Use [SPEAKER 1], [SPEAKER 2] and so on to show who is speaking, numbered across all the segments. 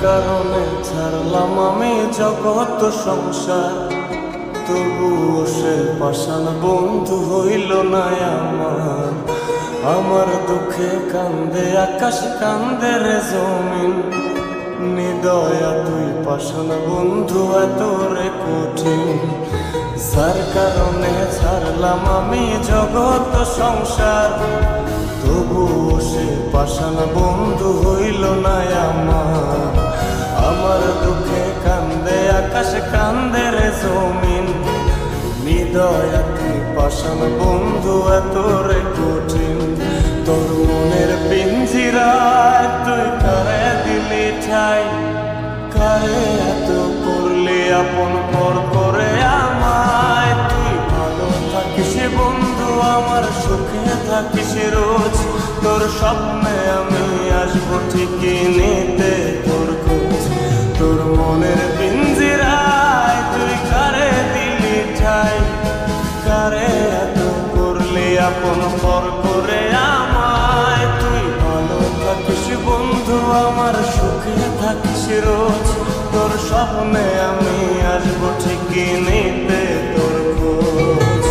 [SPEAKER 1] কারণে ছাড়লাম আমি জগৎ সংসার, তবুও সে পাষাণ বন্ধু হইল না আমার। আমার দুঃখে কান্দে আকাশ, কান্দে রে জমিন, নিদয়া তুই পাষাণ বন্ধু এত রে কঠিন। যার কারণে ছাড়লাম আমি জগৎ সংসার, তবুও সে পাষাণ বন্ধু হইল না আমার। আমার দুঃখে কান্দে আকাশ, কান্দে রে জমিন, নিদয়া তুই পাষাণ বন্ধু এত রে কঠিন। তোর মনের পিঞ্জিরায় তুই কারে দিলি ঠাই, কারে এত করলি আপন পর করে আমায়। তুই ভালো থাকিস বন্ধু আমার, সুখে থাকিস রোজ, তোর স্বপ্নে আমি আসবো ঠিকই নিতে তোর খোঁজ। তোর মনের পিঞ্জিরায় তুই কারে দিলি ঠাই, কারে এত করলি আপন পর করে আমায়। তুই ভালো থাকিস বন্ধু আমার, সুখে থাকিস রোজ, তোর স্বপ্নে আমি আসবো ঠিকই নিতে তোর খোঁজ।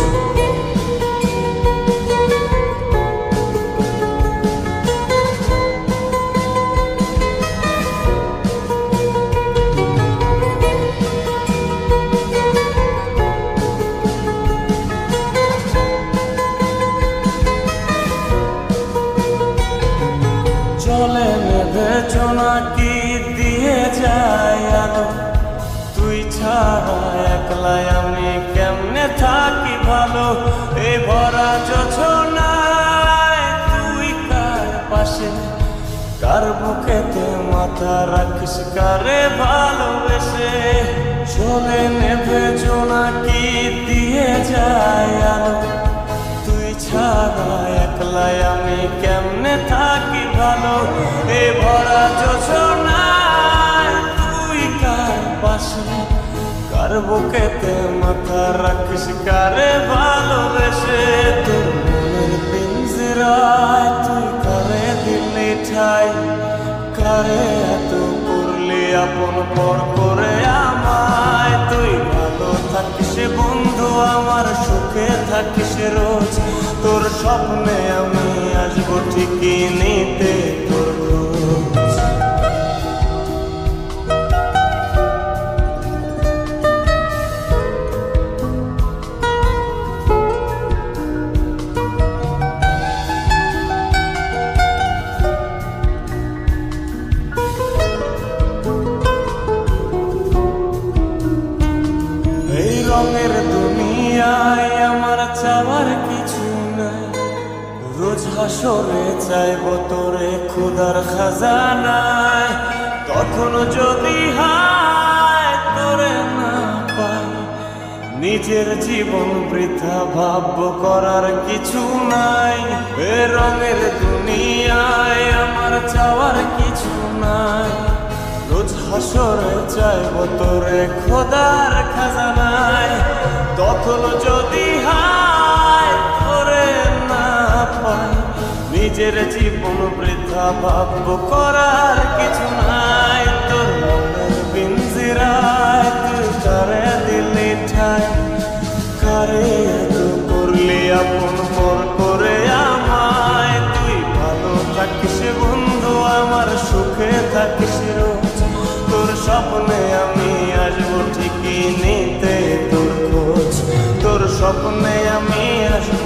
[SPEAKER 1] চলে নেবে জোনাকি দিয়ে যায় আলো, তুই ছাড়া একলাই আমি কেমনে থাকি ভালো। এই ভরা যোছনায় তুই কার পাশে, কার বুকেতে মাথা রাখিস, কারে ভালোবেসে। চলে নেবে জোনাকি দিয়ে যায় আলো, তুই ছাড়া একলাই আমি কেমনে থাকি ভালো। এ ভরা যোছনায় তুই কার পাশে, কার বুকেতে মাথা রাখিস, কারে ভালোবেসে। তোর মনের পিঞ্জিরায় তুই কারে দিলি ঠাই, কারে এত করলি আপন পর করে আমায়। তুই ভালো থাকিস বন্ধু আমার, সুখে থাকিস রোজ, তোর স্বপ্নে আমি আসবো ঠিকই নিতে তোর খোঁজ। এই রঙের দুনিয়ায় আমার চাওয়ার কিছু নাই, রোজ হাসরে চাইব তোরে খোদার খাজানায়। তখন যদি হায় তোরে না পাই, নিজের জীবন বৃথা ভাবব করার কিছু নাই। এ রঙের দুনিয়ায় আমার চাওয়ার কিছু নাই, রোজ হাসরে চাইব তোরে খোদার খাজানায়। তখন যদি হায় তোরে না পাই, নিজের জীবন বৃথা ভাবব করার কিছু নাই। তোর মনের পিঞ্জিরায় তুই কারে দিলি ঠাই, কারে এত করলি আপন পর করে আমায়। তুই ভালো থাকিস বন্ধু আমার, সুখে থাকিস রোজ, তোর স্বপ্নে আমি আসবো ঠিকই নিতে তোর খোঁজ। তোর স্বপ্নে আমি আসবো